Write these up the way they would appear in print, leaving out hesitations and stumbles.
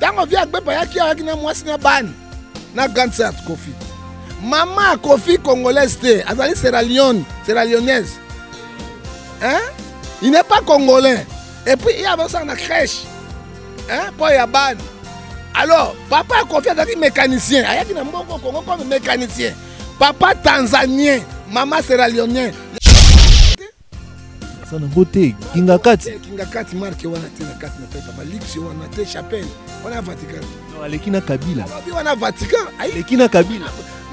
Tango via Agbepa yaki yaki na mwasi na ban. Na grande sœur Kofi. Maman Kofi congolaise te, azali Sierra Leonaise. Hein? Il n'est pas congolais. Et puis il y a ça dans la crèche. Hein? Pour Yaban. Alors, papa Kofi azali mécanicien. Ayaki na mboko Congo comme mécanicien. Papa tanzanien, maman Sierra Leonaise. Ça n'a beauté. Kingakati. Kingakati marque wana te na kati na pepa. Lix wana te chapelle. Wana Vatican. Non, Alekina Kabila. Wana Vatican. Alekina Kabila.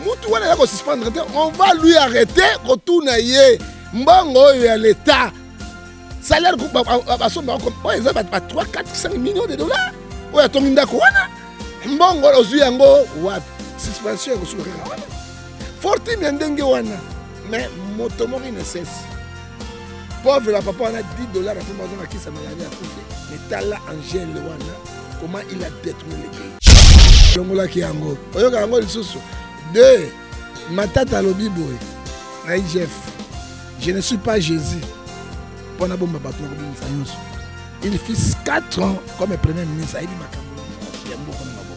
Mutu wana yako suspendre. On va lui arrêter retourna ye. Mbongo ya l'état. Salaire ba somba comme oh ils ont pas 3 4 5 millions de dollars. Oya tominda ko wana. Mbongo ozu yango wapi? Suspension ko sulu ka wana. Fortune ndenge wana. Mais motomori ne cesse. Pauvre la papa, on a 10 dollars pour moi qui ça maladie à couper. Mais Tala Angèle Wana, comment il a détruit le pays. Longola qui ango. Oyoka ango lisusu. Deux, ma tata lobi boy. Na IGF. Je ne suis pas Jésus. Pour na bomba bateau comme ça yonso. Il fit 4 ans comme premier ministre. Il m'a cambré. Yambo comme mabo.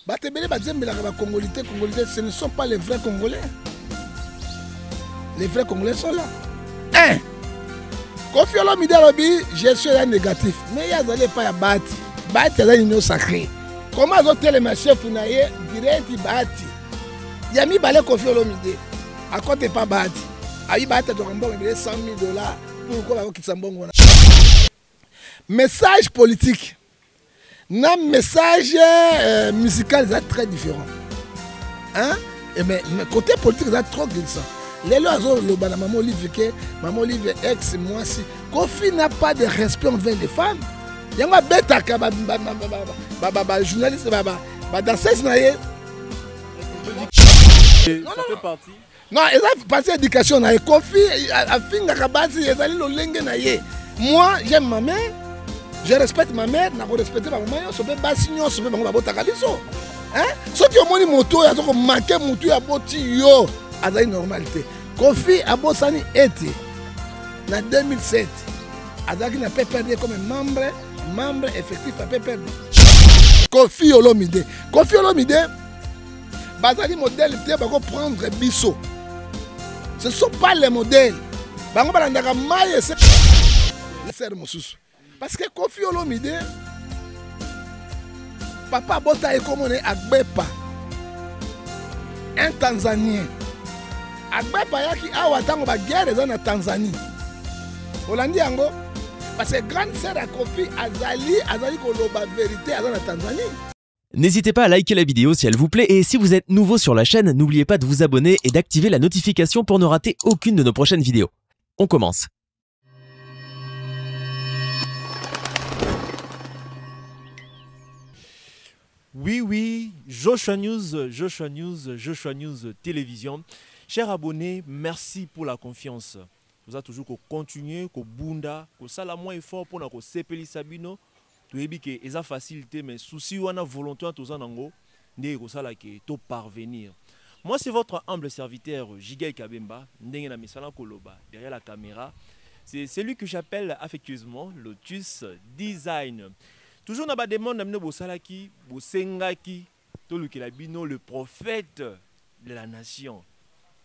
Batebele bazembela ka ba Congolais, ce ne sont pas les vrais Congolais. Les vrais Congolais sont là. Un, Kofi Olomide Alobi, je suis là négatif. Mais il y a des pas à battre. Battre, il y a une union sacrée. Comment ils ont télé ma chef ou naïe, direct, il battre. Il y a mis balai Kofi Olomide. À côté pas battre. Aïe battre, tu as un 100 000 dollars. Pourquoi il y a un message politique. Un message musical, c'est très différent. Hein? Mais côté politique, c'est trop glissant. Les lois le maman Olive ex moi si Kofi n'a pas de respect envers les femmes. Il y a un bêta journaliste danseuse na ye. Ça fait partie. Non, il a passé éducation na ye. Kofi a finga kabasi ezali lolenge na ye. Moi, j'aime ma mère. Je respecte ma mère, na ko respecter ma maman, so be basi nyonso be bango babotaka biso. Hein? Soki omoni moto ya zoko manquer moto ya boti yo. Azali normalité. Kofi abosani été en 2007. Azaki n'a pas perdu comme membre effectif n'a pas perdu. Kofi Olomide. Kofi Olomide, bazali modèle te bako prendre biso. Ce ne sont pas les modèles. Bango balandaka maye c'est ser mosusu. Parce que Kofi Olomide papa bota ekomone Agbepa. Un Tanzanien. Agbepa yaki awa tango ba guerre dans la Tanzanie. Olandi yango parce que grande sœur à Kofi azali koloba vérité dans la Tanzanie. N'hésitez pas à liker la vidéo si elle vous plaît et si vous êtes nouveau sur la chaîne, n'oubliez pas de vous abonner et d'activer la notification pour ne rater aucune de nos prochaines vidéos. On commence. Oui, Joshua News Télévision. Chers abonnés, merci pour la confiance. Vous avez toujours continué, bunda, ça la moins effort pour nous sepeli sabino. Tu es que eza facilité mais souci ou na volonté tout ça nango, ndé ko sala ke to parvenir. Moi c'est votre humble serviteur Jigai Kabemba, ndenge na misala koloba derrière la caméra. C'est celui que j'appelle affectueusement Lotus Design. Toujours na ba demande na mino bosalaki, bosengaki, to lukelabino le prophète de la nation.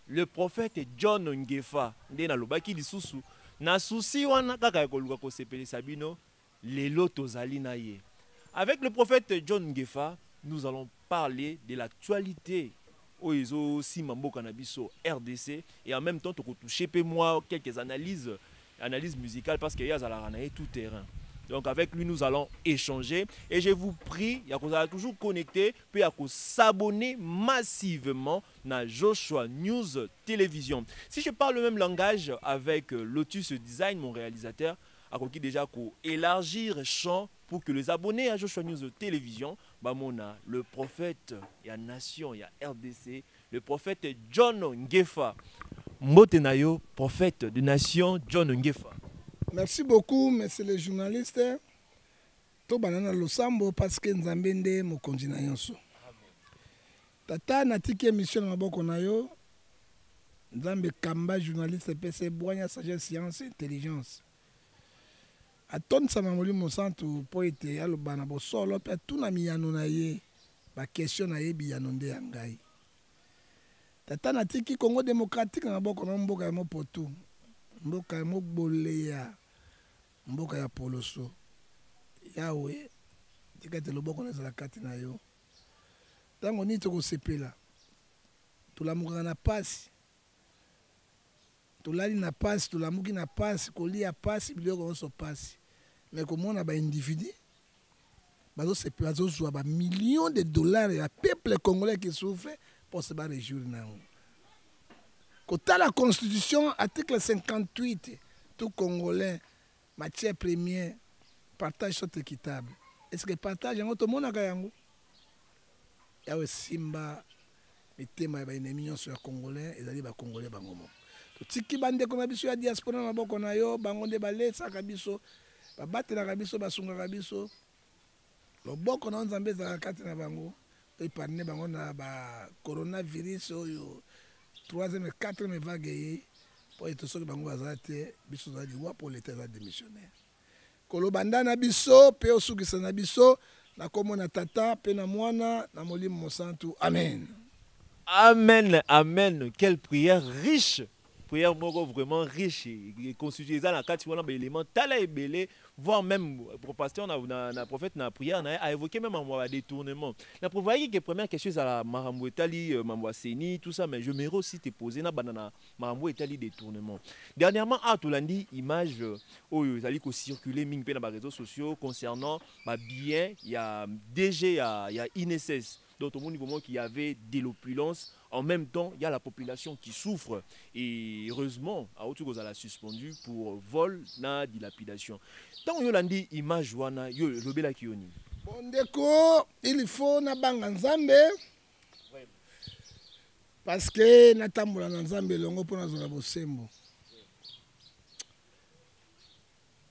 Le prophète John Ngefa, ndena lobaki lisusu, na souci wana kaka koluka ko sepeli sabino, lelo tozali na ye. Avec le prophète John Ngefa, nous allons parler de l'actualité oizo simamboka na biso RDC et en même temps to toucher pe moi quelques analyses musicales parce qu'il y a zalana tout terrain. Donc avec lui, nous allons échanger. Et je vous prie, vous allez toujours connecter, puis à s'abonner massivement à Joshua News Télévision. Si je parle le même langage avec Lotus Design, mon réalisateur, à qui déjà élargir le champ pour que les abonnés à Joshua News Télévision, bamona, le prophète, il y a nation, il y a RDC, le prophète John Ngefa. Motenayo, prophète de nation, John Ngefa. Merci beaucoup, monsieur le journaliste. To banana losambo parce que nzambende mokonzi na yonso. Tata natiki émission na maboko na yo. Nzambe kamba journaliste PC boanya sagesse science intelligence. atondsama molimo santu mpo ete aloba na bosolo mpe atuna miyano na ye bakestion na ye biyano nde ya ngai tata natiki Congo démocratique na maboko na mboka ya mopotu mboka ya moboleya mboka ya poloso yawe tika ete loboko na ezala kati na yo ntango nini tokosepela tolamukaka na pasi tolali na pasi tolamuki na pasi kolia pasi biloko nyonso pasi mais komona baindividu bazozwa bamillion de dollars ya peuple congolais qui souffre pour se réjouir na yango kotala constitution article 58 tout congolais matière première partage soit équitable est-ce que partage yango tomonaka yango yawe simba mitema ya baenemi nyonso ya congolais ezali bacongolais bango moko totiki bandeko na biso ya diaspora na maboko na yo bango nde balesaka biso babatelaka biso basungaka biso loboko na nzambe ezalaka kati na bango epargne bango na bacoronavirus oyo 3e 4e vague ye mpo ete soki bango bazala te biso ozala liwa mpo leta eza démissionnaire kolobanda na biso mpe osukisa na biso na kombo na tata mpe na mwana na molimo mosantu amen. Amen, amen. Quelle prière riche. Prière vraiment riche et constituée dans la quatrième élément tala et belé, voire même pour pasteur na prophète na prière a évoqué même un détournement. La provoqué que première question c'est la Marambo Etali, Mambo Seni, tout ça, mais je m'aimerais aussi te poser na banana Marambo Etali détournement. Dernièrement à Tolandi image oh ça dit qu'on circulait ming pe na réseaux sociaux concernant ma bien il y a DG il y a INSS. Donc au niveau qu'il y avait de l'opulence, en même temps il y a la population qui souffre et heureusement à autour de la suspendu pour vol na dilapidation. Tant yo landi image wana yo lobela kioni. Bondeko il faut na banga nzambe parce que natambola na nzambe longo pona zona bosembo.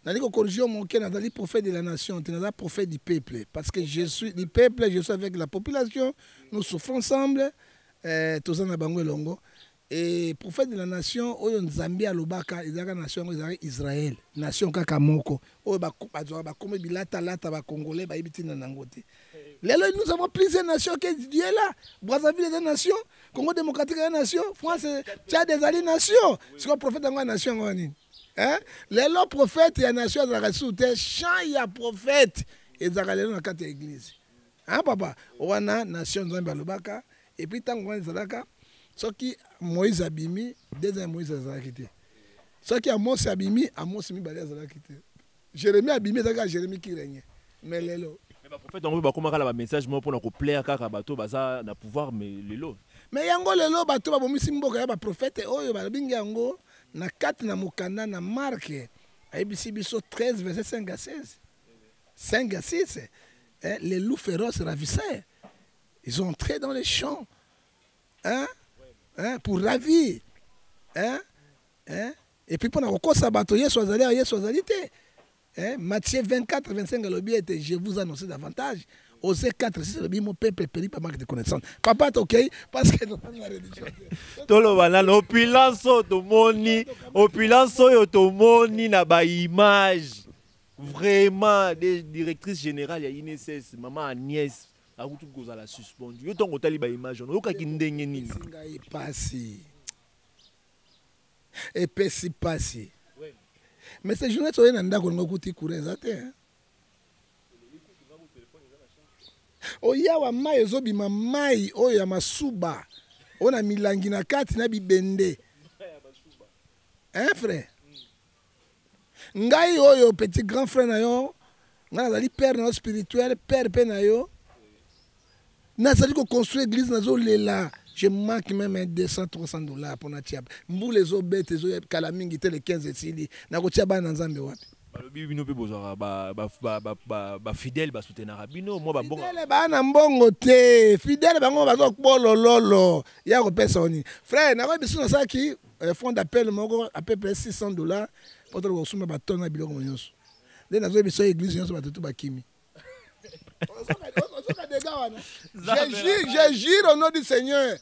Nali ko corriger mon cœur nazali prophète de la nation, tu n'as prophète du peuple parce que je suis du peuple, je suis avec la population, nous souffrons ensemble tous en bango longo et prophète de la nation oyo nzambe alobaka ezaka nation ezaka Israël, nation kaka moko oyo ba comme bilata lata ba congolais ba ibitina nangote. Lelo nous avons plusieurs nations que Dieu est là. Brazzaville est une nation, Congo démocratique est une nation, France Tchad est une nation. C'est quoi prophète dans la nation ngani? Hein? Les prophètes et la nation de la soute, chant ya prophète et Zagalelo dans quatre églises. Hein papa? Owana nation Nzambe alobaka et puis tant qu'on zalaka, ce qui Moïse abimi, deuxième Moïse zalakité. Ce qui Amos abimi, Amos mi balé zalakité. Jérémie abimi zaka Jérémie qui règne. Mais lelo. Mais ba prophète on veut comment la message moi pour na ko plaire kaka bato baza na pouvoir mais lelo. Mais yango lelo bato ba bomisi mboka ya ba prophète oyo ba binga yango na 4 na mukanda na Marc ayebisi biso 13 verset 5 à 16 5 à 6 les loups féroces ravissaient, ils ont entré dans les champs pour ravir et puis pendant qu'on sabato yesu azali te Matthieu 24 25 alobi était je vous annonce davantage. Osée 4, 6, mon peuple périt par manque de connaissance. Papa, ok? Parce que nous avons la religion. Opulence, automoni, na ba image. Vraiment, des directrices générales, il y a INSS, maman Agnès, a tout cause à la suspendue. Yo tongo tali ba image, on oka kindenge nini. Singa passé. Et pesi passé. Mais ces journées sont nanda ko ngokuti kureza te. Oya wa mai ezobima mai oyo ya masuba ona milangi na kati na bibende frère ngai oyo petit grand frère na yo nga nazali père na spirituel père pe na yo nazali ko construire église nazo lela je manque même 200 300 dollars pour na tia mbule ezobete ezo kala mingi te le 15 esili na ko tia bana nzambe wapi bino pe bozara ba fidèle ba soutenir bino moi ba bon fidèle ba na mbongo te fidèle bango bazo bolololo ya ko pesa oni frère na ko biso na saki fond d'appel moko à peu près 600 dollars pour to ko suma ba tona biloko nyonso de na zo biso église nyonso ba tutu ba kimi je jure au nom du Seigneur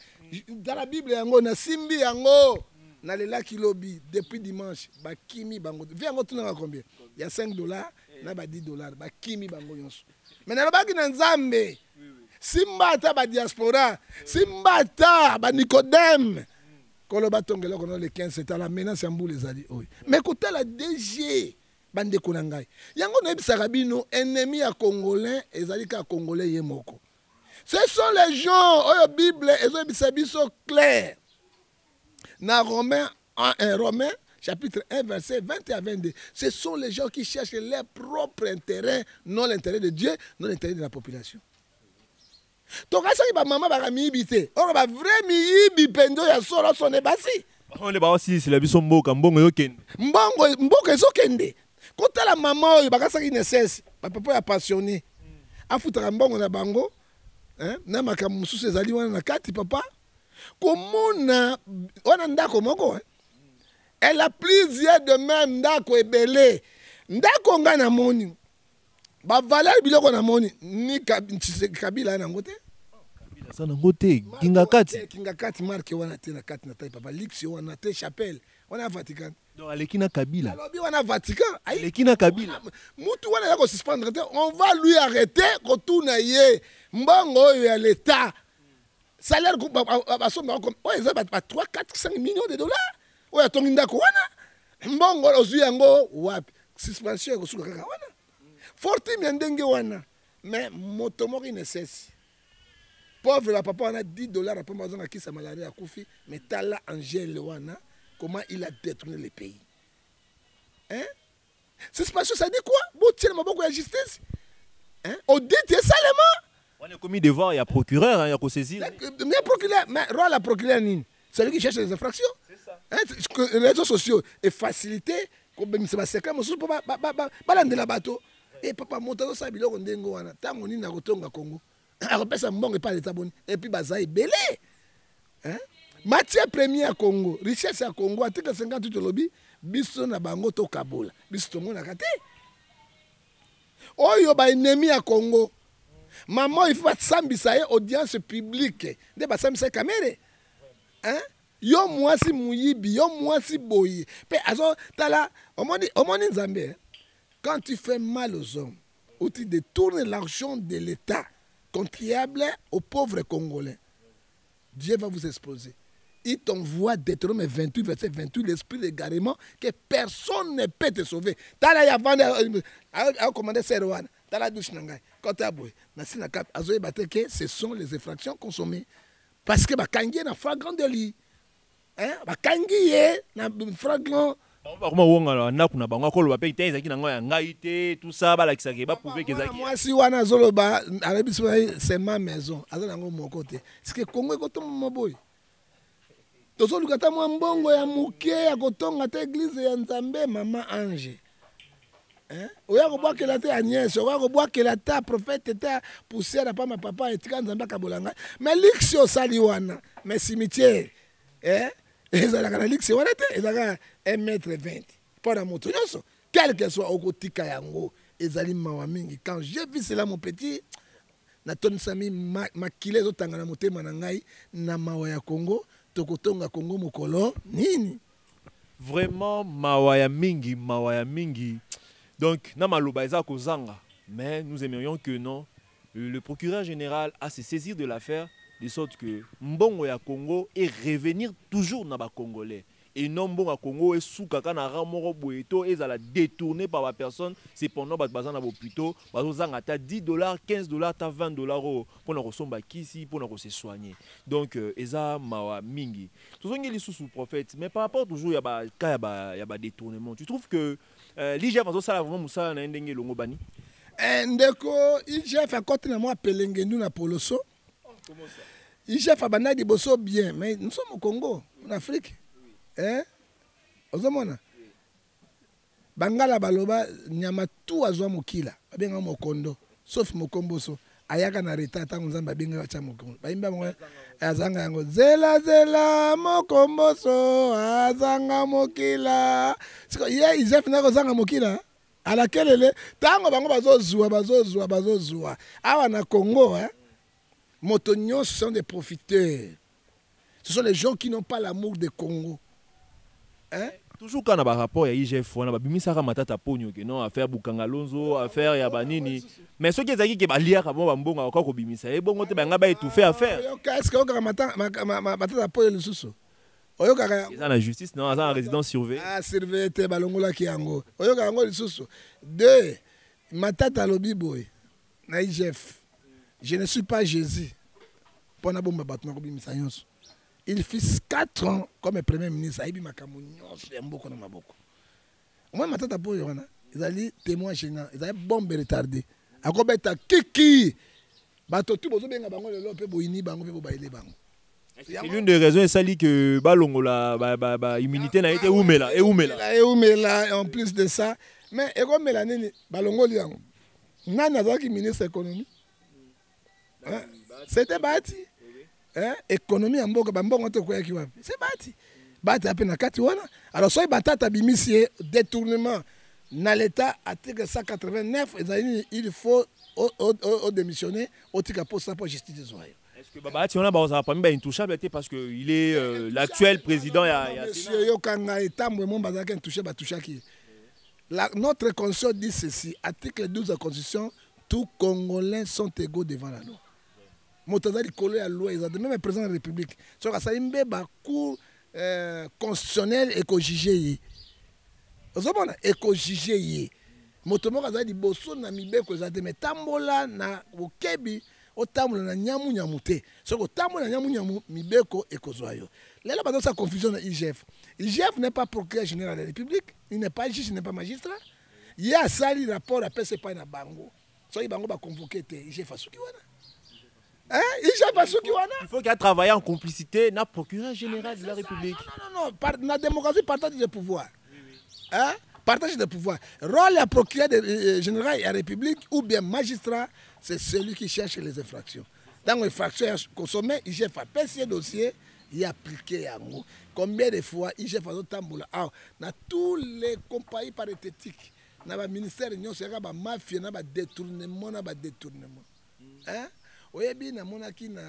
dans la Bible yango na simbi yango Nalelaki lobby depuis dimanche, bakimi bango. Viens on tourner à combien? Il y a 5 $, na ba 10 $, bakimi bango yonso. Mais nalobaki na Nzambe. Simbata ba diaspora, simbata ba Nicodème. Koloba tongela kono le 15 c'est à la menace en boule ezali oy. Mais écoutez la DG bande konangai. Yango no ebisaka bino ennemi à congolais ezali ka congolais yemoko. Ce sont les gens oyo Bible ezo ebisa biso clair. Dans Romains chapitre 1, verset 20 à 22, ce sont les gens qui cherchent leur propre intérêt, non l'intérêt de Dieu, non l'intérêt de la population. Donc, ça, c'est maman qui a mis or ba vrai miyibi pendo ya solo son ebasi. On est pas aussi c'est la biso mboka mbongo yokende. Mbongo ezokende. Quand la maman oyo bakasa ki necesse, papa ya passionné. Afutaka mbongo na bango, hein, na makambo mususu ezali wana na kati papa. Komona wana ndako moko, hein. Elle a plusieurs de même ndako ebele. Ndako nga na moni. Ba valeur biloko na moni ni Kabila na ngote. Kabila sana ngote kinga kati marque wana te na kati na taille papa Lix wana te chapelle wana Vatican. Donc alekina Kabila. Alobi wana Vatican. Alekina Kabila. Mutu wana yako suspendre te, on va lui arrêter kotuna ye mbongo ya l'état. Salaire basomba comme ouais ça va 3 4 5 millions de $. Ouais tongi ndako wana. Mbongo ozu yango wapi? Suspension ko suka kaka wana. Forti miendenge wana. Mais motomori necesse. Pauvre la papa on a 10 $, après moi on a qui sa malaria koufi, mais tala Angèle wana, comment il a détourné le pays. Hein? Suspension ça dit quoi? Boutier maboko ya justice. Hein? Audit seulement. On a commis devoir, il y a procureur, il y a qu'on saisir. Il y a procureur, mais roi la procureur nini? C'est lui qui cherche les infractions. C'est ça. Hein? Les réseaux sociaux et facilité comme c'est pas secret mais surtout pas balande la bateau. Et papa monta ça biloko ndengo wana. Tango nini na kotonga Congo. Aropesa mbongo pas l'état boni et puis bazaï belé. Hein? Matière première à Congo, richesse à Congo, à 50 lobby, biso na bango to kabola. Biso to mona kate. Oyo ba ennemi à Congo. Maman il faut sambisa audience publique. De ba sambisa caméra. Hein? Yo mwasi muyibi, yo mwasi boyi. Pe azo tala omoni Nzambe. Quand tu fais mal aux hommes, ou tu détournes l'argent de l'État contribuable aux pauvres Congolais, Dieu va vous exposer. Il t'envoie Deutéronome 28, verset 28, l'esprit d'égarement, que personne ne peut te sauver. Tala ya vanda a commandé Serwan, tala douche nangai. Quand tu as boué, nasina cap azoé batte que ce sont les infractions consommées parce que ba kangi na flagrant délit. Hein? Ba kangi na flagrant. Comment on a na bango ko lo pe teza ki na ngoya ngai te tout ça ba la kisake ba prouver que ça. Moi si wana zolo ba arabi c'est ma maison. Azala ngo moko te. Est-ce que Congo ko to moboy? Tozo lukata mwa mbongo ya muke ya kotonga te église ya Nzambe mama Ange. Hein? Oya ko bwa kela te Agnès, oya ko bwa kela ta prophète te poussière pa ma papa etika Nzambe kabolanga. Mais lixio sali wana, mais cimetière. Hein? Ezalaka na lixio wana te, ezalaka 1,20 m. Pour la moto, quel que soit au kotika yango, ezali mawa mingi. Quand j'ai vu cela mon petit, na ton sami makile zo tangana motema na ngai na mawa ya Congo. Tokotonga Congo mokolo nini vraiment mawaya mingi donc na maloba eza kozanga mais nous aimerions que non le procureur général a se saisir de l'affaire de sorte que mbongo ya Congo et revenir toujours na ba congolais et non mbongo ya Congo et soukaka na ramoro boeto et la détourné par la personne c'est pendant ba bazana bo plutôt bazanga ta 10 $, 15 $, ta 20 $ pour na kosomba kisi pour na se soigner donc eza mawa mingi tozongeli sous prophète mais par rapport toujours ya ba cas ya ba détournement tu trouves que l'IGF va ça vraiment musala na ndenge longo bani ndeko IGF a côté na moi pelengendu na poloso comment ça IGF a banadi boso bien mais nous sommes au Congo en Afrique. Hein? Ozomona Bangala baloba nyama tu azwa mokila abenga mokondo sauf mokomboso ayaka na reta tangu Nzamba benga cha mokondo baimba mwa azanga yango zela mokomboso azanga mokila siko ye izef na kozanga mokila ala kelele tango bango bazozua awa na Congo hein moto nyonso sont des profiteurs. Ce sont les gens qui n'ont pas l'amour du Congo. Hein? Toujours quand on a un rapport, il y a IGF, on a bimisaka matata pogno que non affaire Bukangalonzo, affaire ya banini. Mais ce qui est qui va lire avant bambonga encore ko bimisa. Et bon ngote banga ba étouffer affaire. Est-ce que on matata pogno le susu? Oyoka ça la justice non, ça en résidence surveillée. Ah, surveillé te balongola ki yango. Oyoka yango le susu. Deux, matata lobi boy. Na IGF. Je ne suis pas Jésus. Pour na bomba batna ko bimisa nyonso. Il fit 4 ans comme Premier ministre. Il a moi, ma tante ils allaient témoin gênant. Ils avaient bombe retardée. À quoi bête kiki. C'est l'une des raisons c'est que Balongola immunité n'a été oumela et oumela. Et oumela en plus de ça. Mais et comme Mélanine Balongola, Nana qui ministre économie. C'était bâti. Économie en boka bambongo to kwa kiwa c'est bati bati apena kati wana alors soy batata bimisi détournement na l'état article 189 il faut au démissionner au tika poste pour justice des oreilles. Est-ce que babati on a ba pas mis intouchable parce que il est l'actuel président ya monsieur yo kanga etamwe mon bazaka intouché ba touchaki notre constitution dit ceci article 12 de la constitution tous Congolais sont égaux devant la loi. Motazali collé à loi, ils ont même le président de la République. Sur ça, il y a un cours constitutionnel et co-jugé. Vous savez, éco-jugé. Motomo Kazali Bosso na mibeko za mais tambola na okebi o tambola na nyamu nyamute. So ko tambola na nyamu nyamu mibeko ekozwayo. Là là sa confusion na IGF. IGF n'est pas procureur général de la République, il n'est pas juge, il n'est pas magistrat. Il y a sali rapport à PCP pas na bango. So il bango ba convoquer te IGF asuki wana. Il faut qu'il y ait travaillé en complicité na procureur général de la République. Non. La démocratie, partage de pouvoir. Hein? Partage de pouvoir. Rôle à procureur général de la République ou bien magistrat, c'est celui qui cherche les infractions. Dans les infractions consommées, il fait passer dossier, il a appliqué à nous. Combien de fois il fait un tamboula? Dans tous les compagnies parithétiques, dans le ministère de l'Union, il y a des mafias, des détournements, des détournements. Hein? Oyebi na monaki na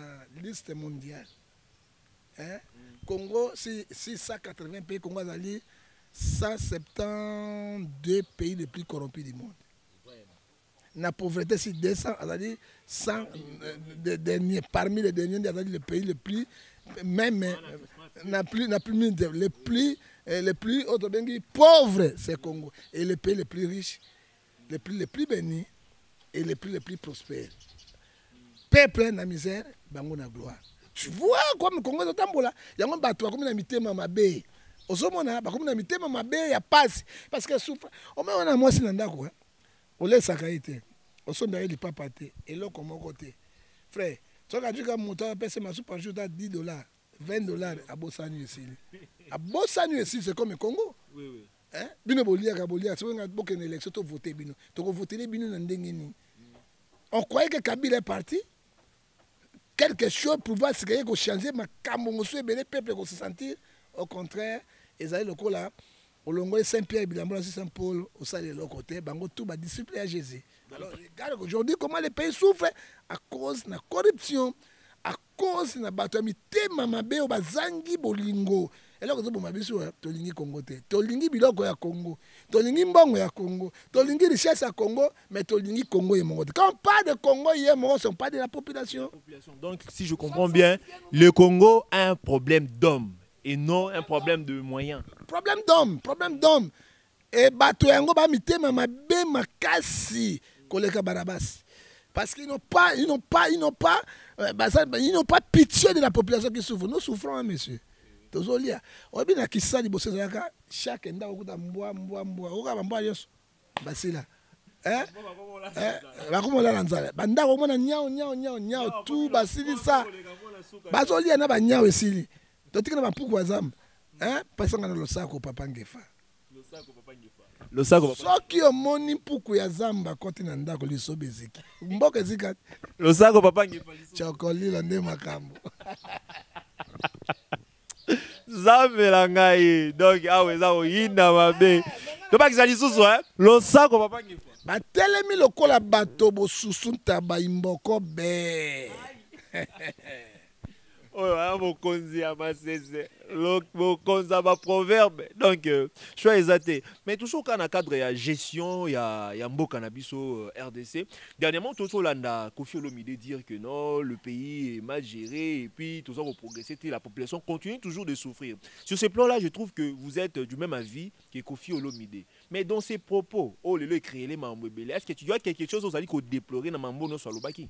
liste mondiale. Hein? Congo, si 180 pays, Congo a 172 pays les plus corrompus du monde. La pauvreté, si 200, c'est-à-dire 100 parmi les derniers, les pays les plus, même les plus pauvres, c'est Congo. Et les pays les plus riches, les plus bénis et les plus prospères. Peuple na misère, bango na gloire. Tu vois comme Congo de Tambola, il y a un bateau comme na mitema mabe. Osomona ba comme na mitema mabe ya passe parce que souffre. O me wana mwasi na ndako, o laisse kaité. Osomba li papa te et lo comme côté. Frère, tu as dit que mon temps pèse ma soupe par jour à $10, $20 à Bossanu ici. À Bossanu ici c'est comme le Congo. Oui. Hein? Bino bolia ka bolia, tu nga boke une élection to voter bino. To voter bino na ndengeni. On croyait que Kabila est parti. Quelque chose pour voir ce qu'il y a changer, mais quand on se les peuples se sentir, au contraire, ils allaient le coup là, au long de Saint-Pierre, Saint-Paul, au sein de l'autre côté, bango tout va discipler à Jésus. Alors, regarde aujourd'hui comment les pays souffrent à cause de la corruption, à cause de la bataille, mamabe au bazangi bolingo. Et là, vous avez dit, tolingi Congo, tolingi biloko ya Congo, tolingi mbongo ya Congo, tolingi richesse ya Congo, mais tolingi Congo et Mongo. Quand on parle de Congo, il y a Mongo, on parle de la population. Donc, si je comprends bien, le Congo a un problème d'hommes et non un problème de moyens. Problème d'hommes. Et bato yango ba mitema mabe makasi koleka barabas. Parce qu'ils n'ont pas pitié de la population qui souffre. Nous souffrons, hein, monsieur. Tozolia. Obi na kisali bosse zaka chaque nda okuta mbwa. Oka mbwa yeso. Basila. Bakomola lanzala. Banda ko mona nyao tout basili ça. Bazolia na ba nyao esili. Totika na bampuku bazam. Pasa ngana losako papa ngefa. Losako papa. Soki omoni mpuku ya zamba koti na ndako liso beziki. Mboka ezika. Losako papa ngefa. Chokoli la nde makambo. Zambela ngai donc awe za oyinda mabe to ba kizali susu losako papa ngifa batelemi lokola bato bosusu ntaba imboko be proverbe. Donc, choix exacté. Mais toujours quand on a cadre, il y a gestion, il y a un beau cannabis au RDC. Dernièrement, tout le Kofi Olomide dire que non, le pays est mal géré et puis tout ça va progresser. La population continue toujours de souffrir. Sur ce plan-là, je trouve que vous êtes du même avis que Kofi Olomide. Mais dans ses propos, créer les mambo belé. Est-ce que tu as quelque chose aux alliés qu'on déplorer dans mambo no Swalobaki?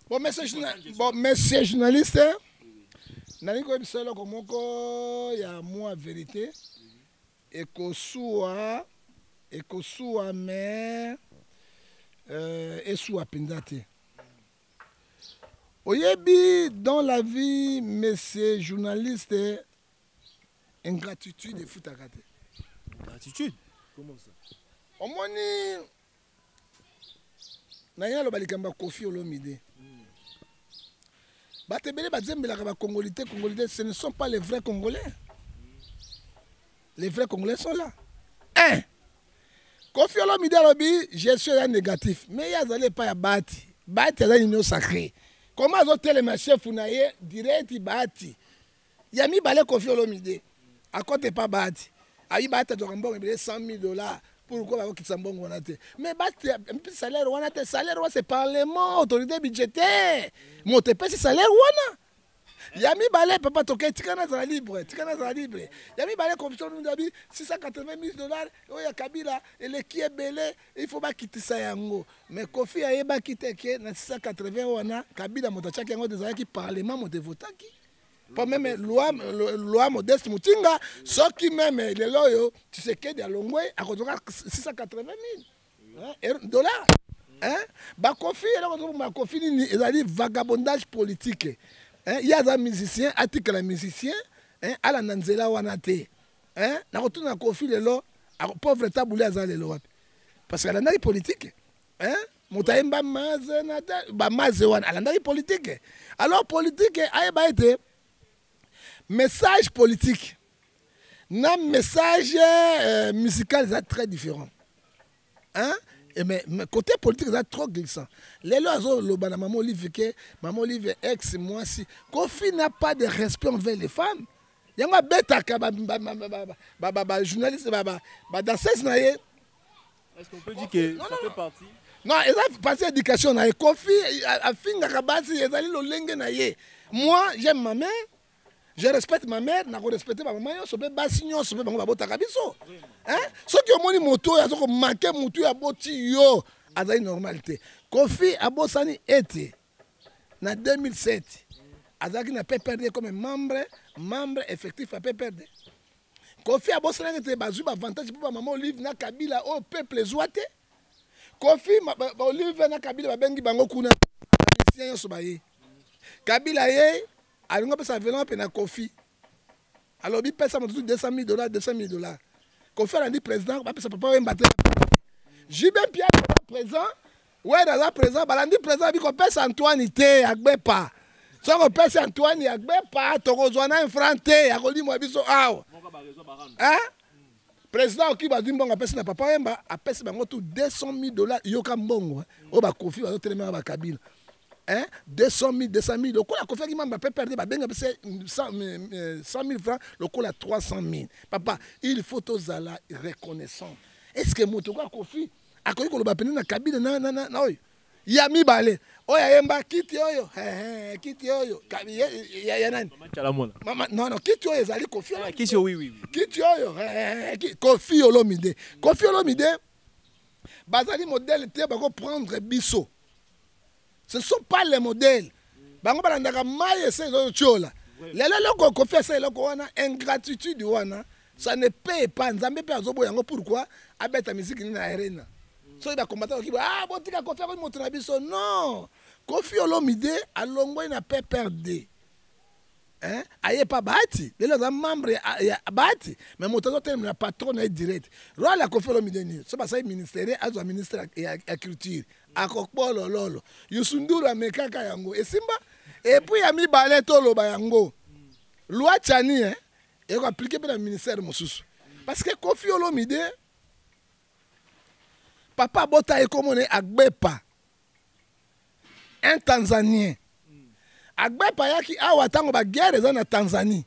Bon, monsieur journaliste, nani ko bisala ko moko ya moi vérité et ko soa mais et soa pendate. Oyebi dans la vie monsieur journaliste ingratitude et futakate. Ingratitude? Comment ça? Au moins naya lo balikamba Kofi Olomide. Congolais, ce ne sont pas les vrais Congolais. Les vrais Congolais sont là. Un, Kofi Olomide lobi, je suis un négatif. Mais il n'y a pas à bâti. Bâti est une sacrée. Comment ils ont tel chef Funaye direct bâti. Il y a mis balé Kofi Olomide. À côté pas bâti. A eu bâti de Rambon, il y a $100,000. Pourquoi on quitte Sambon on a été? Mais un petit salaire on a été salaire c'est parlement autorité budgétaire. Mon TP c'est salaire on a. Yami balé papa toqué tikana za libre. Yami balé comme ça nous a dit $680,000. Oh ya Kabila et le qui est belé il faut pas quitter ça yango. Mais Kofi a yeba quitter que na 680 on a Kabila motachaki yango des qui parlement mon votaki. Pas même loi modeste Moutinga, ce qui même les loyaux, tu sais qu'il y a l'ongoué à cause de $680,000 hein? Bakofi, il a dit vagabondage politique. Il y a des musiciens, article musicien, à la Nanzela Wanate. Hein? N'a retourné à Kofi les lois, pauvre taboulé à les lois. Parce qu'elle a une politique. Hein? Moutaïmba Mazewan, elle a une politique. Alors, politique, elle a été. Message politique, un message musical, c'est très différent. Hein? Mais côté politique, c'est trop glissant. Les lois, maman Olive ex-moi si. Kofi n'a pas de respect envers les femmes. Il y a un bêta journaliste, danseuse. Est-ce qu'on peut dire que ça fait partie? Non, il a partie d'éducation. Kofi a fini à Kabasi, il a dit le moi, j'aime ma mère. Je respecte ma mère, je respecte ma maman, je peux pas signer, je peux pas botter kabiso. Hein? Ce qui est moto, il y a manqué moto, il y a boti yo, à la normalité. Kofi a bossani été en 2007. Azaki n'a pas perdu comme membre effectif a pas perdu. Kofi a bossani été bazu avantage pour maman Olive na Kabila au peuple zoité. Kofi Olive na Kabila bengi bango kuna. Kabila ye alors on peut s'avéler un Kofi. Alors il paye ça $200,000, $200,000. Kofi a dit président, on peut pas battre. J'ai bien Pierre présent. Ouais, dans la présent, on dit président, il paye Antoine Ité, agbe pas. Si on paye Antoine, agbe pas, Tokozwana infranté, agoli moi biso aw. Hein? Président qui va dire bon, on n'a pas emba, a paye bango tout $200,000 yoka mbongo. O ba Kofi va tellement ba Kabila. Hein? 200,000, le coup la Kofi qui m'a pas perdu, 100,000 francs, le coup la 300,000. Papa, il faut tous la reconnaissance. Est-ce que mon tour Kofi a connu qu'on va peine na Kabila na oyo. Yami balé. Oya yemba kiti oyo. Kiti oyo. Ya nani? Mama non kiti oyo ezali Kofi. Kiti oui. Kiti oyo. Kofi Olomide. Kofi Olomide. Bazali modèle te ba ko prendre biso. Ce ne sont pas les modèles. Bango balandaka maye c'est chola. Lelo Kofi c'est le wana ingratitude wana. Ça ne paye pas. Nzambe pe azobo yango pourquoi abeta musique ni na arena. So il va combattre qui ah bon tika Kofi ko montrer biso non. Kofi Olomide alongwa na pe perdre. Hein? Aye pas bati. Les membres ya bati mais moto terme la patron est direct. Roi la Kofi Olomide ni. So ba sai ministère azo ministre ya culture. Akokpolo lolo. Yusundura mekaka yango. Esimba et puis ami balé toloba yango. Loi Tchani hein. Et on applique dans le ministère Mosusu. Parce que Kofi Olomide, papa Bota est comme on est à Gbepa, un Tanzanien. Agbepa yaki awa tango ba guerre eza na Tanzanie.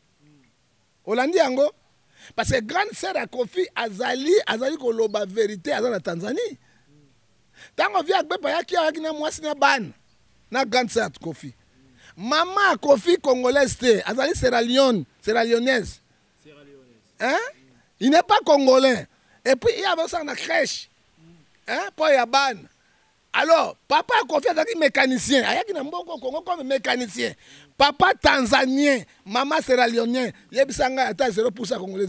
Olandi yango parce que grande sœur à Kofi azali koloba vérité aza na Tanzanie. Tango vi Agbepa yaki awaki na mwasi na ban na grande sœur à Kofi. Maman Kofi congolaise te azali Sierra-Léonaise. Hein? Il n'est pas congolais. Et puis il y avait ça dans la crèche. Hein? Pour Yaban. Alors, papa Kofi azali mécanicien. Ayaki na mboko Congo comme mécanicien. Papa tanzanien, maman sierra-léonien. Yebisanga ata 0% congolais.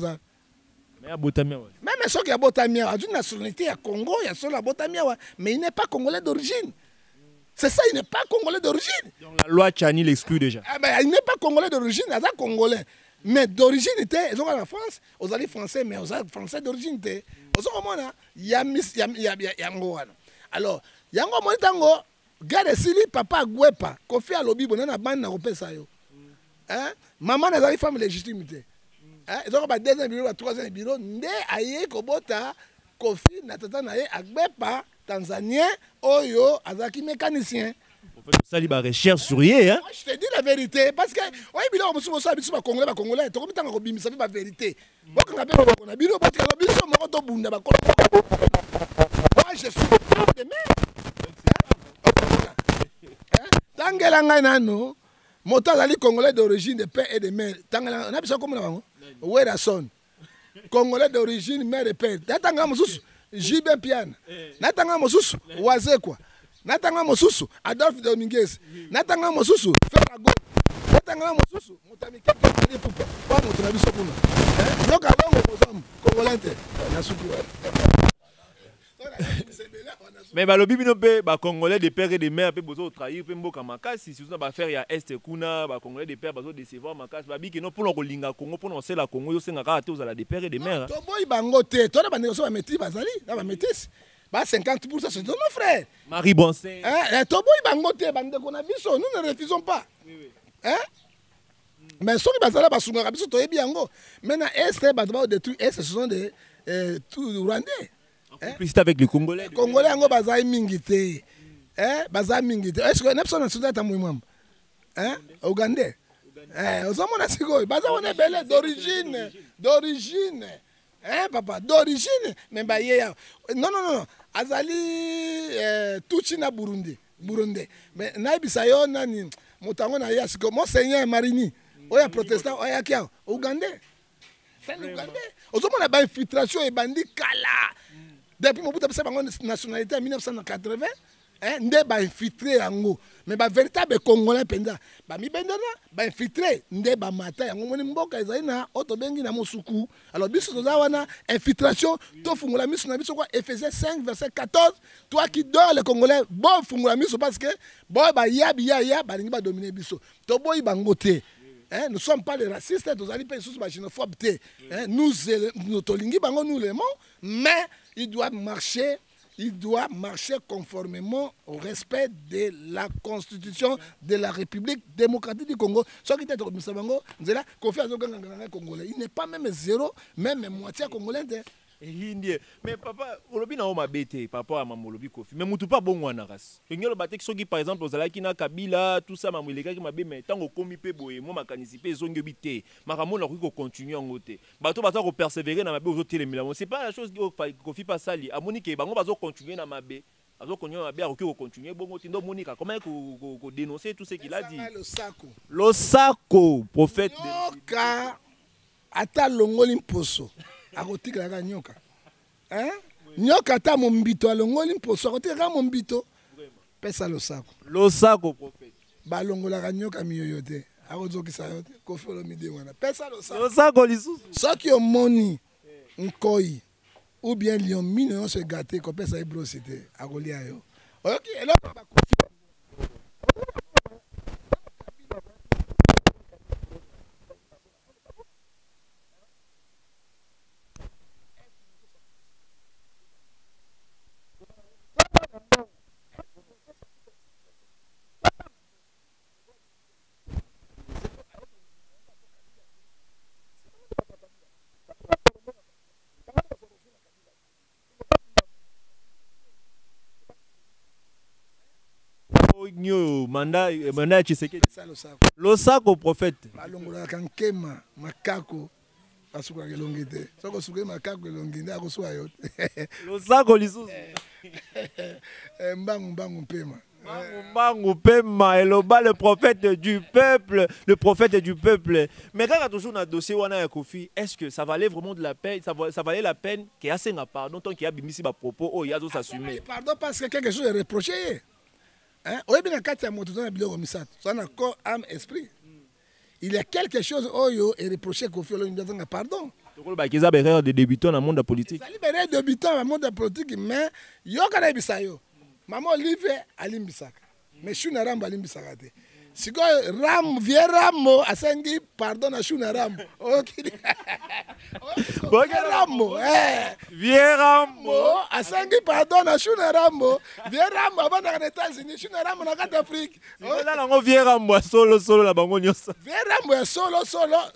Mais abotamia. Même ceux qui abotamia, a une nationalité à Congo, il y a ceux qui abotamia, mais il n'est pas congolais d'origine. C'est ça, il n'est pas congolais d'origine. Donc la loi Tchani l'exclut déjà. Ah ben, il n'est pas congolais d'origine, il est congolais. Mais d'origine, ils sont en France, aux alliés français, mais aux alliés français d'origine. Aux autres, il y a Yango. Alors, Yango Monitango, garde Sili, papa Gwepa, Kofi à l'obi, bonana ban na repesa yo. Hein? Maman n'a pas femme légitimité. Hein? Ils ont pas deuxième bureau, troisième bureau, ndé aye kobota Kofi na tata na ye Agbepa tanzanien oyo azaki mécanicien. Ça liba recherche sur yé hein. Je te dis la vérité parce que oui bilo musu musu abisu ba congolais to komitanga ko bimisa ba vérité. Boko na beko na bilo ba tika biso moko to bunda ba ko. Moi je suis de mer. Tangela ngai nano moto azali congolais d'origine de père et de mère. Tangela na biso comme na bango. Wera son. Congolais d'origine mère et père. Tanga mususu Jibe Piane. Natanga mususu waze kwa. Natanga mosusu Adolphe Dominguez. Natanga mosusu Ferrago. Natanga mosusu Mutamike Kali Pupa. Wa moto na biso kuna. Yoka longo kozam Congolais na suku. Mais balobi bino pe ba congolais de père et de mère pe bozo trahir pe mboka makasi si on ba faire ya est kuna ba congolais de père bazo décevoir makasi ba bi ke no pour ko linga Congo pour no la Congo yo senga ka te aux ala de père et de mère. To boy bango te to na ba négocier ba métis bazali na ba métis. Bah 50% c'est nos frères. Marie Bonsin. Hein, Tobo Ibangote, bande qu'on a biso, nous ne refusons pas. Oui. Hein? Mais ceux qui basent là, bas sunga biso to ebiango. Maintenant est ba détruire ce sont des tout rwandais. En complicité avec les Congolais. Les Congolais ngo bazai mingité. Hein? Bazai mingité. Est-ce que nepso na sudata mwimam? Hein? Ougandais. Ozomona siko, bazai on est belé d'origine. Hein, papa, d'origine, mais bah, non. Azali Tuchina Burundi. Mais Naibisayo, Nani, Motango na Yasiko, Monseigneur Marini, Oya protestant, Oya Kia, Ougandais. C'est l'Ougandais. Aux hommes, on a infiltration et bandit Kala. Depuis mon bout de nationalité en 1980, nde ba infiltré yango mais ba véritable congolais penda ba mi bendana ba infiltré nde ba mata yango moni mboka ezali na oto bengi na mosuku alors biso toza wana infiltration to fungola miso na biso quoi Ephésiens 5 verset 14 toi qui dors les congolais bon fungola miso parce que bon ba ya ba lingi ba dominer biso to boy bango te. Nous ne sommes pas des racistes, nous allons pas être xénophobes. Nous tolingi bango nous l'aimons, mais il doit marcher conformément au respect de la Constitution de la République démocratique du Congo. Ce qui est Congolais, il n'est pas même zéro, même moitié congolais. Mais papa, olobi na oma bete, papa mamolobi kofi. Mais mutu pas bon wana ras. Ngelo batek soki par exemple ozalaki na Kabila, tout ça mamuleka ki mabe mais tango komi pe boye, mo makanisi pe zonge bité. Makamona ko continuer ngote. Bato baza ko persévérer na mabe ozotelemela. C'est pas la chose kofi pas sali. Amoni ke bango bazo continuer na mabe. Azo konyo mabe ko continuer bongo tindo monika. Comment ko dénoncer tout ce qu'il a dit? Le sako, prophète de ata longoli mposo. Akotika la nyoka. Hein? Nyoka ata mombito alongoli mposo akotika mombito. Pesa lo sako. Lo sako prophète. Ba longola ka nyoka miyoyo te. Akozokisa yo te. Kofi olomide wana. Pesa lo sako. Lo sako lisusu. Soki omoni nkoi ou bien lion mino se gâter ko pesa ebrosité akolia yo. OK, eloko ba kofi. Mandat Tshisekedi. Losako prophète. Balongola kankema makako. Asuka kelongite. Soko suke makako kelongite akoswa yote. Losako lisusu. Mbangu mpema. Mbangu pema eloba le prophète du peuple, le prophète du peuple. Mais quand on a toujours un dossier wana ya Kofi, est-ce que ça valait vraiment de la peine, ça valait la peine qu'il y a un pardon tant qu'il y a bimisi ba propos oh il y a d'autres assumer. Pardon parce que quelque chose est reproché. Hein? Oyebi na kati ya moto na biloko misato. Ça na corps, âme, esprit. Il y a quelque chose oyo est reproché Kofi Olomide na pardon. Tokolo ba kiza berère de débutants dans le monde politique. Ça libéré de débutants dans le monde politique mais yo kana bisayo. Maman Olive alimbisaka. Mais Shuna Rambo alimbisaka te. Siko Ram vieux Rambo asengi pardon na Shuna Rambo. OK. Rambo vieux Rambo asengi pardon na Shuna Rambo. Vieux Rambo abanda na États-Unis, Shuna Rambo na kata Afrique. Là nango vieux Rambo solo la bango nyosa. Vieux Rambo ya solo,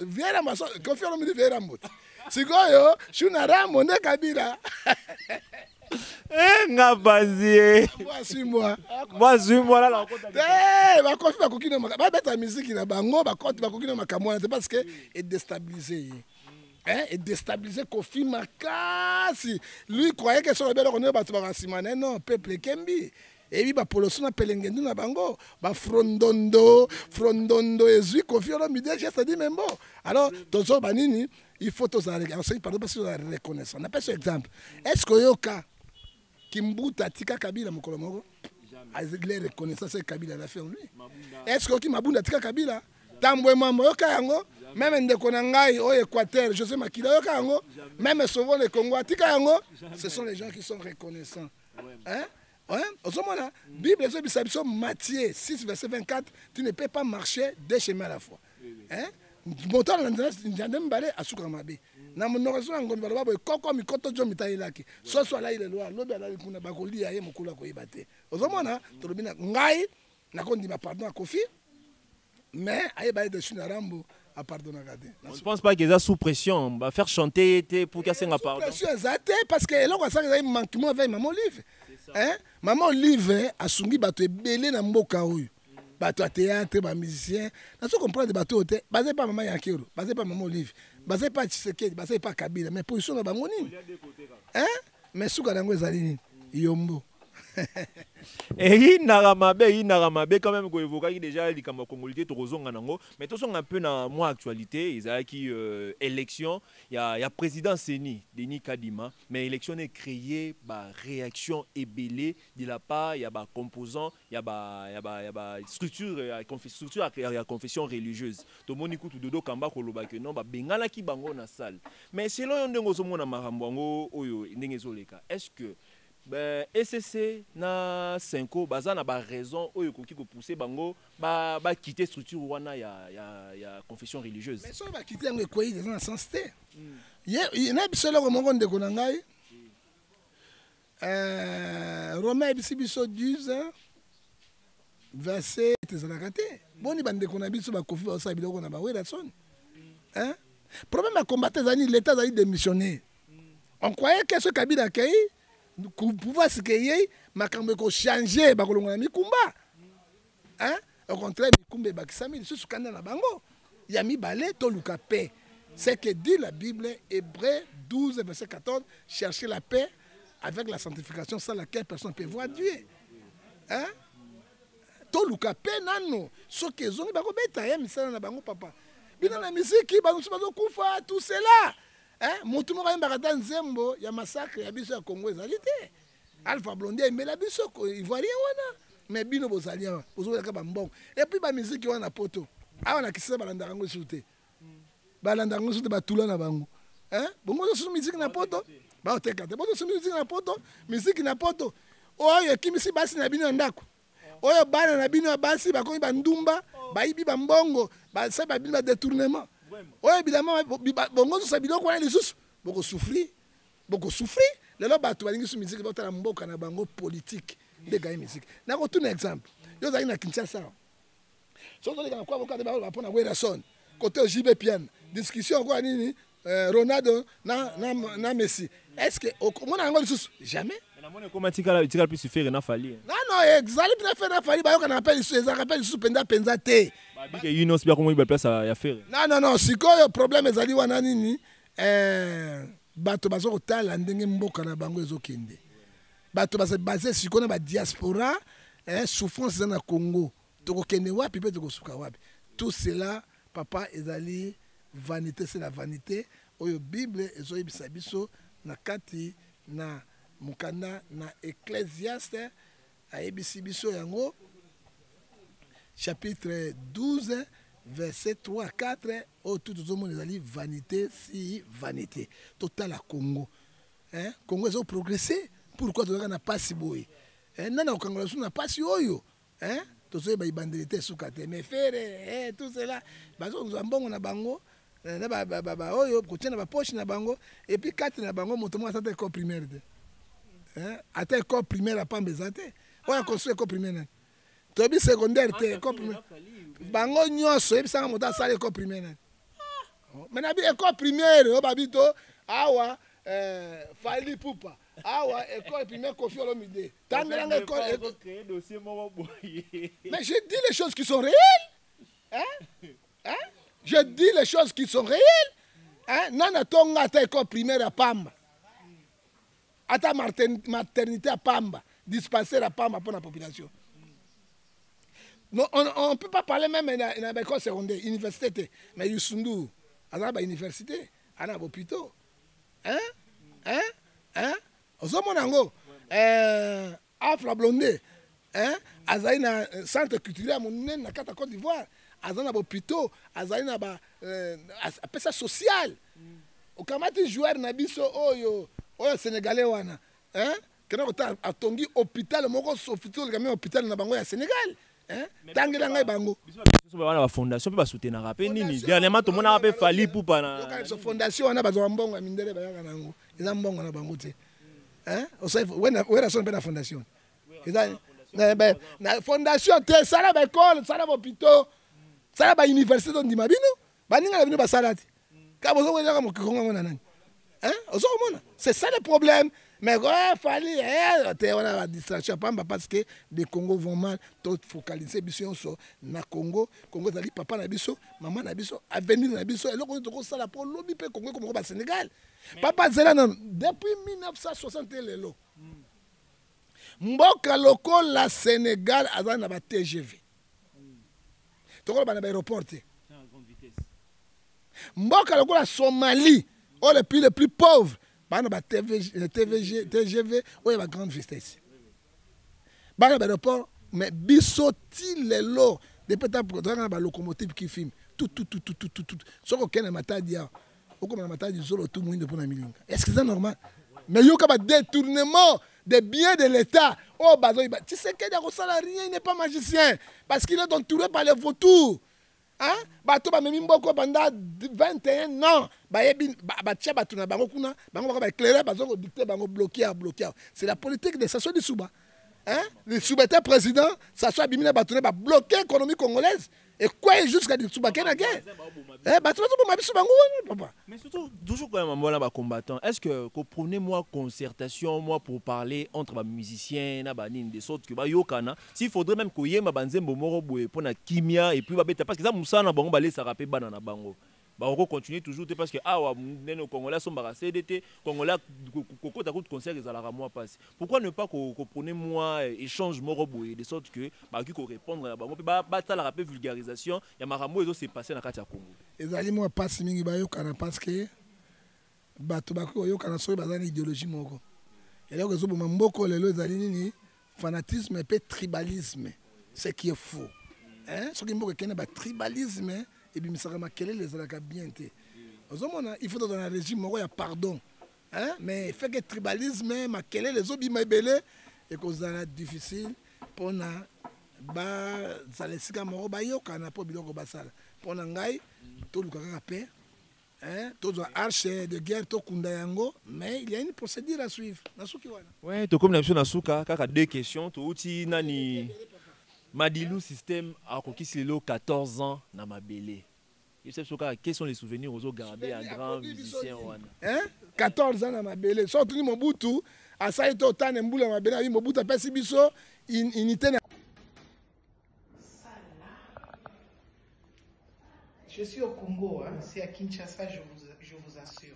vieux Rambo solo. Kofi Olomide vieux Rambo. Siko yo Shuna Rambo ne Kabila. Nga bazie. Moi suis-moi là la côte. Ba Kofi ba kokino ba beta musique na bango ba côte ba kokino makamwana parce que est déstabilisé. Hein, et déstabilisé Kofi makasi. Lui croyait que sur le bel on est ba tuba simane non peuple kembi. Et puis ba poloso na pelengendu na bango ba frondondo ezui Kofi Olomide j'ai dit même bon. Alors tozo banini il faut tous arrêter. Alors c'est pardon parce que vous reconnaissance. On appelle ce exemple. Est-ce que yoka Kimbuta tika Kabila mokolo moko les reconnaissance que Kabila a fait en lui. Est-ce que Kimabunda tika Kabila tambwe mambo yoka yango même ndeko na ngai au Équateur José Makila yoka yango même souvent les Congo tika yango ce sont les gens qui sont reconnaissants. Hein? Ouais, la Bible dit Matthieu 6 verset 24 tu ne peux pas marcher deux chemins à la fois. Hein? Moto na ndem balé asuka mabe. Na monoraso ngoni baloba boy koko mikoto jo mitayelaki. Soso ala ile loi lobi ala kuna bakoli ya ye mokula ko yebate. Ozomona tolobina ngai na kondi ba pardon a Kofi. Mais aye ba de Shuna Rambo a pardonné gade. On ne pense pas qu'ils sont sous pression, va faire chanter pour casser un pardon. Pression exacte parce que là quoi ça il manquement avec maman Olive. Hein? Maman Olive a sungi bato ebele na mboka oyo. Bateau à théâtre, ba musicien. Dans ce qu'on prend des bateaux, basé pas maman Yankiro, basé pas maman Olive, basé pas Tshisekedi, basé pas Kabila, mais position na bangoni. Hein? Mais sous Kadango Zalini, Yombo. Et il n'a quand même qu'on évoque déjà les Congolais Torozonga nango, mais tous sont un peu dans moi actualité, ils ont qui élection, il y a président Seni, Denis Kadima, mais élection est créée par réaction ébélée de la part, il y a ba composants, il y a ba structure à confession religieuse. Tout le monde écoute dodo kamba koloba que non ba bengala ki bango na salle. Mais selon ndenge zo mona marambo oyo ndenge zo leka, est-ce que ben SCC na 5 baza na ba raison oyo koki ko pousser bango ba quitter structure wana ya confession religieuse. Mais so ba quitter ngo koyi dans sens té. Na bisolo ko mongo ndeko na ngai. Romain biso 10 verset tezalakate. Boni bandeko na biso ba kofi ba sa biloko na ba wera son. Hein? Problème à combattre l'état a démissionné. On croyait que ce Kabila kei pouvoir se créer, ma cambe ko changer ba kolonga mikumba. Hein? Au contraire, mikumba ba kisami sous kanda na bango. Ya mi balé to luka paix. C'est que dit la Bible, Hébreux 12 verset 14, chercher la paix avec la sanctification sans laquelle personne ne peut voir Dieu. Hein? To luka paix nano. Ce que zoni ba ko beta ya misala na bango papa. Bina na musique ba so kufa tout cela. Hein? Mutu mo kayamba kata nzembo ya massacre ya biso ya Congo ezalité. Alpha Blondy emela biso ko ivoirien wana. Mais bino bozali wana. Bozolaka ba mbongo. Et puis ba musique wana poto. Awa na kisisa balanda kango sute. Balanda kango sute batula na bango. Hein? Bongo so musique na poto. Ba otekate. Bongo so musique na poto, musique na poto. Oyo kimisi basi na bino ndako. Oyo bana na bino basi bakomi bandumba, bayibi ba mbongo, ba sa ba bino ba détournement. Oyo évidemment bongo so biloko wana lisusu boko souffrir lelo bato balingi su musique botala mboka na bango politique de gagner musique na ko tuna exemple yo zali na Kinshasa so to leka kwa bokade ba pona wera son côté JB Pian discussion quoi nini Ronaldo na Messi est-ce que on a encore lisusu jamais Comment tu plus faire na fali? Non, exactement, bien faire na fali, bah on appelle ici penda penza te. Bah que you know c'est bien comment il place à faire. Non, si quoi le problème ezali wana nini bato bazo kotala ndenge mboka na bango ezokende. Bato base basé sur na ba diaspora, souffrance na Congo. Tokokende wapi pe tokosuka wapi. Tout cela papa ezali vanité, c'est la vanité. Oyo Bible ezoyebisa biso na kati na mukanda na Ecclésiaste ayebisi biso yango chapitre 12 verset 3 4 au tout le monde ezali vanité si vanité total à Congo. Congo ezo progresser, pourquoi toza na pasi boye nana okangola suna pasi oyo tozoye ba ibandelité sukate mais faire tout cela bazo mbongo na bango na ba oyo kotiana ba poche na bango et puis quatre na bango moto mo atata école primaire de ata école primaire a pamba te oya construire école primaire tobi secondaire te école primaire bango nyonso ebisanga moto asala école primaire mais na bi école primaire o babito awa fali pupa awa école primaire Koffi Olomide tangelanga école mais je dis les choses qui sont réelles je dis les choses qui sont réelles nana tonga ata école primaire à Pamba ata maternité à Pamba dispensaire à Pamba pour la population. Non, on ne peut pas parler même dans l'école secondaire, université, mais Youssundou, à la université, à la hôpital. Ozomonango, Afra Blondé, à la centre culturel à mon na Côte d'Ivoire, à la hôpital, à la ça social. Au Kamati joueur Nabiso, oyo Sénégalais, wana, quand on a tongi hôpital, mon hôpital, le hôpital na bango ya Sénégal. Tangela ngai bango biso ba na fondation pe ba soutenir rapé nini dernièrement to mona pe fali pupa na so fondation wana bazo mbongo mindele ba yaka nango eza mbongo na bango te osai wena so na fondation eza na fondation te sala ba école sala ba hôpital sala ba université ndima bino baninga na bino ba salati ka bozo wena ka mokongo ngona nani ozo mona c'est ça le problème. Mais il fallait avoir la distraction parce que les Congos vont mal. Tout focaliser sur le Congo. Congo est papa nabiso, maman nabiso, avenir nabiso. Et là on est ça la pour lobby pe Congo comme au Sénégal. Papa Zela depuis 1961 lelo. Mboka loko la Sénégal azana ba TGV. Toko ba na aéroport. Mboka loko la Somalie, le pays le plus pauvre. TGV, oui, la grande vitesse. Mais bisoti les lots, des pétables pour la locomotive qui filme. Tout. Ce qu'on a matadi, on a matadi solo tout le monde pour un million. Est-ce que c'est normal? Mais il y a un détournement des biens de l'État. Oh, tu sais qu'il y a un salarié, il n'est pas magicien. Parce qu'il est entouré par les vautours. Bato ba memi mboko pendant 21 ans batia bato na bango kuna bango ba éclairer bazo ko dicter bango bloquer. C'est la politique de Sassou Dissouba. Le Dissouba était président, Sassou Bimina bato ba bloquer l'économie congolaise et quoi jusqu'à Dissouba kenake. Bato bazo ba biso bango papa. Mais surtout toujours quand même moi ba combattant. Est-ce que comprenez-moi concertation moi pour parler entre ba musiciens na ba nini des sortes que ba yokana s'il faudrait même ko yema banzembo moro boye pour na kimia et puis ba beta parce que ça musana bango ba laisser rapper bana na bango. Bah on continue toujours parce que les Congolais sont barrassés d'été Congolais coco ta coup de concert ils allaient à moi passer. Pourquoi ne pas qu'on prenait moi échange moroboé de sorte que bah qui qu'on répondre là bah ça la rappel vulgarisation ya maramo ils s'est passé dans katia Congo. Les aliments passe mingi ba yo kana parce que bato ba ko yo kana so ba zana idéologie moko. Et là que zo mboko lelo ezali nini fanatisme et tribalisme ce qui est faux. Ce qui mboko kena ba tribalisme et puis les bien. Il faut dans un régime il y a pardon. Mais il fait que le tribalisme, les autres et que c'est difficile pour nous. Pour arche de guerre, mais il y a une procédure à suivre. Oui, comme nous avons deux questions. Madilou système a conquis 14 ans dans ma bélé. Je sais pas quels sont les souvenirs aux autres gardés un grand musicien. 14 ans dans ma bélé. Surtout Mobutu, asali to tane mbula mabena bi Mobutu pesi biso unité na. Je suis au Congo, hein. C'est à Kinshasa, je vous assure.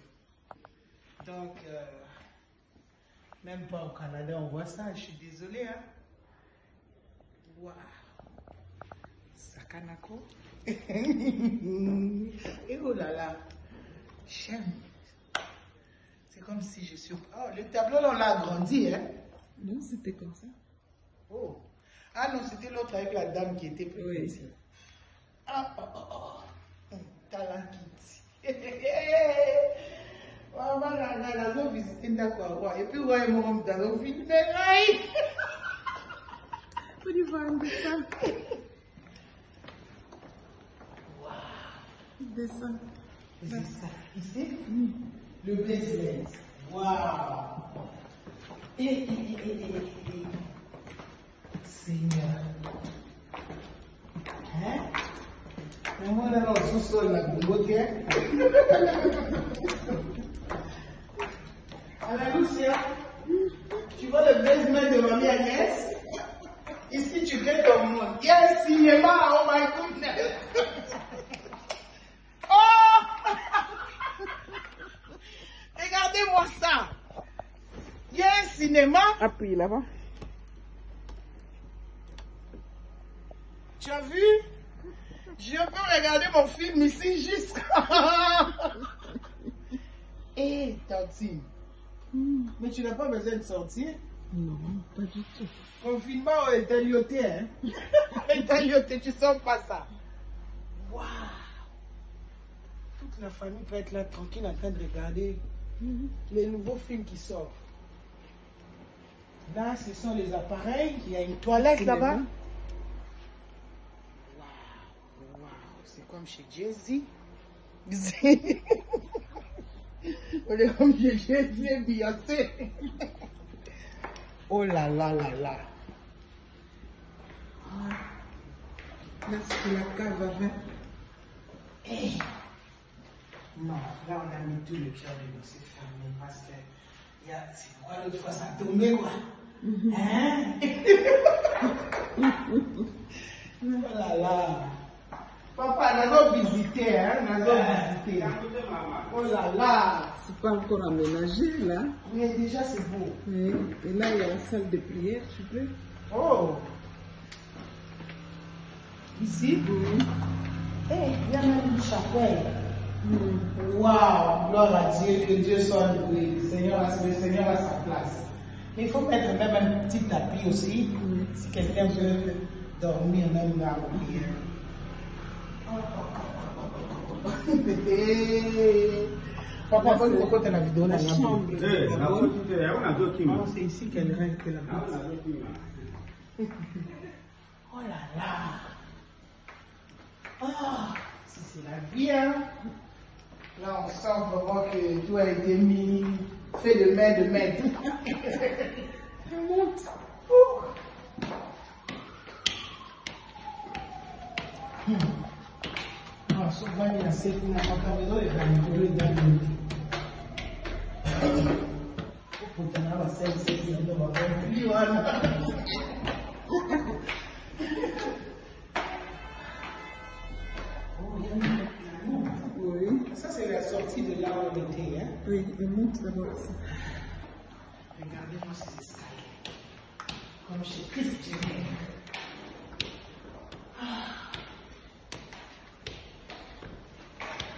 Donc, même pas au Canada, on voit ça. Je suis désolée. Hein. Waouh. Sakanako. Et oh là là. J'aime. C'est comme si je suis... Oh, le tableau, là, on l'a agrandi. Hein. Non, c'était comme ça. Oh. Ah non, c'était l'autre avec la dame qui était plus Oui. ici. Ah, oh, oh, oh. Talent Kitty. On va visiter Ndakwa. Et puis, ouais, mon homme dans le film. On y va, on descend. Descend. C'est ça. Ici, le business. Waouh. Seigneur. Hein? Mais moi, là, dans le sous-sol, là, ok? Anna Lucia, tu vois le basement de Mamie Agnès? Ici, tu fais ton monde. Il y a un cinéma, oh my goodness! Oh! Regardez-moi ça! Il y a un cinéma. Appuie là-bas. Tu as vu? Je peux regarder mon film ici jusqu'à... Hé, Tantine. Mais tu n'as pas besoin de sortir? Non, pas du tout. Confinement est alioté, hein? Est alioté, tu sens pas ça? Waouh! Toute la famille peut être là tranquille en train de regarder les nouveaux films qui sortent. Là, ce sont les appareils. Il y a une toilette là-bas. C'est comme chez Jay-Z. On est comme chez Jay-Z et Beyoncé. Oh là là là là. Là, c'est la cave à vin. Hey. Non, là, on a mis tout le cœur de dossier fermé parce que c'est pourquoi l'autre fois ça a tombé, quoi. Hein? Oh là là. Papa, nous avons visité, hein? Nous avons visité. Oh là là. C'est pas encore aménagé, là. Mais déjà, c'est beau. Oui. Et là, il y a la salle de prière, tu peux. Oh. Ici? Oui. Eh, il y a même une chapelle. Waouh, gloire à Dieu, que Dieu soit loué. Le Seigneur a sa place. Mais il faut mettre même un petit tapis aussi. Si quelqu'un veut dormir, même là, au prière. Papa, pourquoi tu as la vidéo là? C'est ici qu'elle règle que la vie. Oh là là. Ah, si c'est la vie, hein. Là, on sent vraiment que tout a été mis, fait de main de maître. Monte. Non, souvent, il y a cette caméra et la vidéo est dans le pour tenir la scène, c'est qu'il y a Oui. Ça, c'est la sortie de là où on était, hein? Oui, et monte d'abord ça. Regardez-moi ces escaliers. Comme chez Christ Jenner.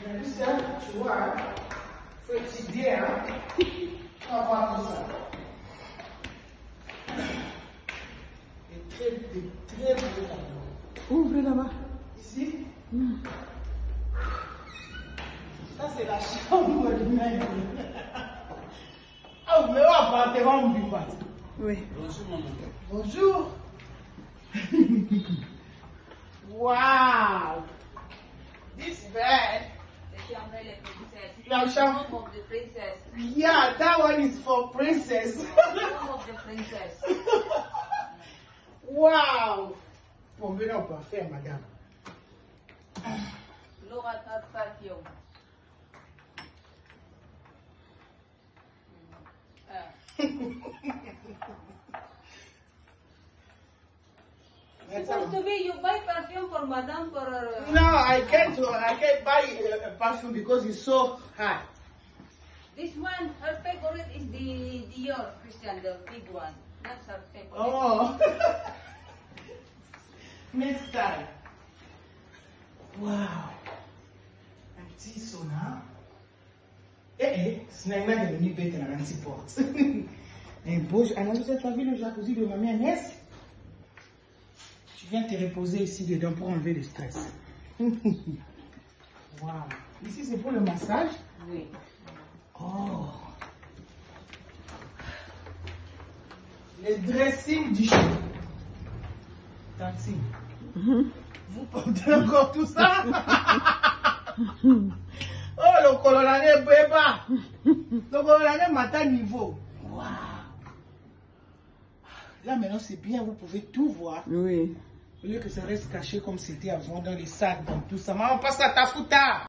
Mais ça, tu vois, il faut étudier, hein? On va voir tout ça. Et très beau tableau. Ouvre là-bas. Ici? Ça, c'est la chambre du maître. Ah, vous me apportez un buffet. Oui. Bonjour. Wow. This bed. The home of the princess. Yeah, that one is for princess. The home of the princess. Wow. Bon, mais on peut faire, madame. Laura Tatakio. Supposed to be you buy perfume for madam for No, I can't buy perfume because it's so high. this one. Her favorite is the Dior Christian, the big one. That's her favorite. Oh. Next time. Wow. Auntie Sona. Ce n'est pas devenu bête à l'antiporte. Et bon, alors tu as vu le jacuzzi de ma mère Ness? Tu viens te reposer ici dedans pour enlever le stress. Wow. Ici c'est pour le massage? Oui. Oh. Le dressing du chien. Tanti. Vous portez encore tout ça? Oh, le colonel Beba. Le colonel matin niveau. Wow. Là maintenant c'est bien, vous pouvez tout voir. Oui. Au lieu que ça reste caché comme c'était avant dans les sacs, dans tout ça. Maman, passe à ta fouta.